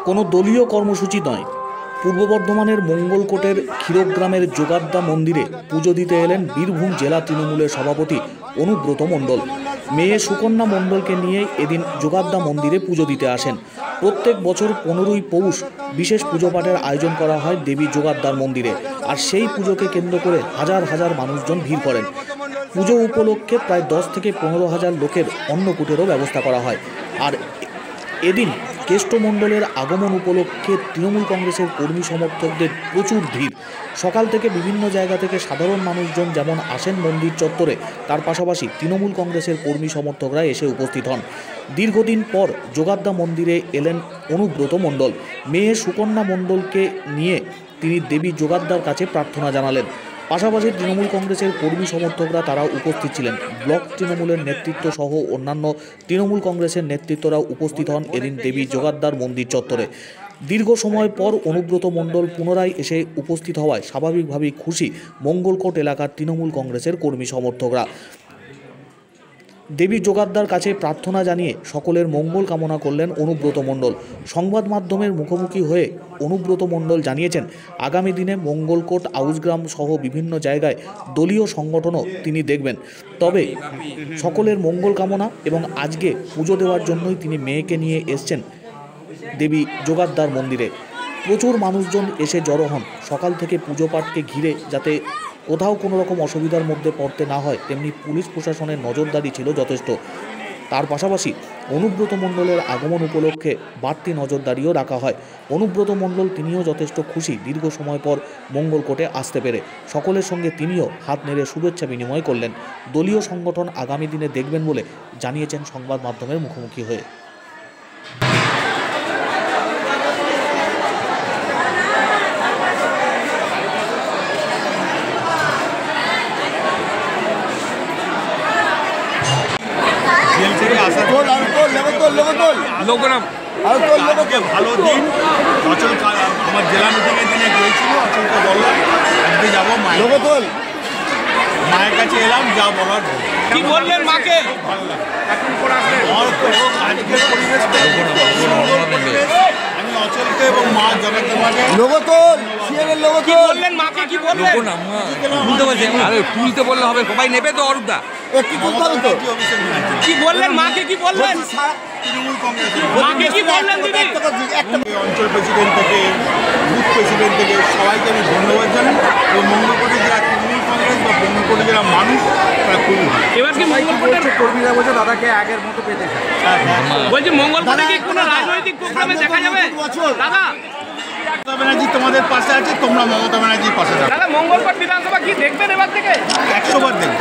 কোনো দলীয় কর্মসূচি নয়। পূর্ব বর্ধমানের মঙ্গলকোটের ক্ষীরগ্রামের যোগাদ্দা মন্দিরে পুজো দিতে এলেন বীরভূম জেলা তৃণমূলের সভাপতি অনুব্রত মণ্ডল। মেয়ে সুকন্যা মণ্ডলকে নিয়ে এদিন যোগাদ্দা মন্দিরে পুজো দিতে আসেন। প্রত্যেক বছর 15ই পৌষ বিশেষ পুজো পাঠের আয়োজন করা হয় দেবী যোগাদ্দার মন্দিরে, আর সেই পুজোকে কেন্দ্র করে হাজার হাজার মানুষজন ভিড় করেন। পুজো উপলক্ষে প্রায় 10 থেকে 15,000 লোকের অন্নকূটেরও ব্যবস্থা করা হয়। আর এদিন কেষ্টমণ্ডলের আগমন উপলক্ষে তৃণমূল কংগ্রেসের কর্মী সমর্থকদের প্রচুর ভিড়। সকাল থেকে বিভিন্ন জায়গা থেকে সাধারণ মানুষজন যেমন আসেন মন্দির চত্বরে, তার পাশাপাশি তৃণমূল কংগ্রেসের কর্মী সমর্থকরা এসে উপস্থিত হন। দীর্ঘদিন পর যোগাদ্দা মন্দিরে এলেন অনুব্রত মণ্ডল। মেয়ে সুকন্যা মণ্ডলকে নিয়ে তিনি দেবী যোগাদ্দার কাছে প্রার্থনা জানালেন। পাশাপাশি তৃণমূল কংগ্রেসের কর্মী সমর্থকরা তারা উপস্থিত ছিলেন। ব্লক তৃণমূলের নেতৃত্ব সহ অন্যান্য তৃণমূল কংগ্রেসের নেতৃত্বরা উপস্থিত হন এদিন দেবী যোগাদ্দার মন্দির চত্বরে। দীর্ঘ সময় পর অনুব্রত মণ্ডল পুনরায় এসে উপস্থিত হওয়ায় স্বাভাবিকভাবেই খুশি মঙ্গলকোট এলাকার তৃণমূল কংগ্রেসের কর্মী সমর্থকরা। দেবী যোগাদ্দার কাছে প্রার্থনা জানিয়ে সকলের মঙ্গল কামনা করলেন অনুব্রত মণ্ডল। সংবাদ মাধ্যমের মুখোমুখি হয়ে অনুব্রত মণ্ডল জানিয়েছেন, আগামী দিনে মঙ্গলকোট, আউসগ্রাম সহ বিভিন্ন জায়গায় দলীয় সংগঠনও তিনি দেখবেন। তবে সকলের মঙ্গল কামনা এবং আজকে পুজো দেওয়ার জন্যই তিনি মেয়েকে নিয়ে এসছেন দেবী যোগাদ্দার মন্দিরে। প্রচুর মানুষজন এসে জড়ো হন। সকাল থেকে পুজো পাঠকে ঘিরে যাতে কোথাও কোনো রকম অসুবিধার মধ্যে পড়তে না হয় তেমনি পুলিশ প্রশাসনের নজরদারি ছিল যথেষ্ট। তার পাশাপাশি অনুব্রত মণ্ডলের আগমন উপলক্ষে বাড়তি নজরদারিও রাখা হয়। অনুব্রত মণ্ডল তিনিও যথেষ্ট খুশি দীর্ঘ সময় পর মঙ্গলকোটে আসতে পেরে। সকলের সঙ্গে তিনিও হাত নেড়ে শুভেচ্ছা বিনিময় করলেন। দলীয় সংগঠন আগামী দিনে দেখবেন বলে জানিয়েছেন সংবাদ মাধ্যমের মুখোমুখি হয়ে। ভালো দিন অচল আমার জেলা মিটিংয়ের দিনে গিয়েছিল, অচলকে বললাম আজকে যাবো মায়ের কাছে এলাম, যা বলার কি বললেন মাকে? আজকের পরিবেশটা আমি অচলকে এবং মা জগদ্দমাকে বললেন মাকে, কি বললেন? তুলতে বললে হবে, সবাই নেবে তো অরূপদা। কি বললেন মাকে, কি বললেন? তৃণমূল কংগ্রেস মাকে কি বললেন দিদি? অঞ্চল প্রেসিডেন্ট থেকে বুথ প্রেসিডেন্ট থেকে সবাইকে আমি ধন্যবাদ জানাই এবং মঙ্গলকোটে যারা তৃণমূল কংগ্রেস বা মঙ্গলকোটে যারা মানুষ তারা খুবই ভালো। এবার কি মঙ্গলকোটের কর্মীরা বলছে দাদাকে আগের মতো পেতে চায়। বলছি মঙ্গলকোটে কি কোনো রাজনৈতিক প্রোগ্রামে দেখা যাবে দাদা? মমতা ব্যানার্জি তোমাদের পাশে আছে, তোমরা মমতা ব্যানার্জির পাশে থাকো। দাদা মঙ্গলকোট বিধানসভা কি দেখবেন এবার থেকে? 100 বার দেখবেন।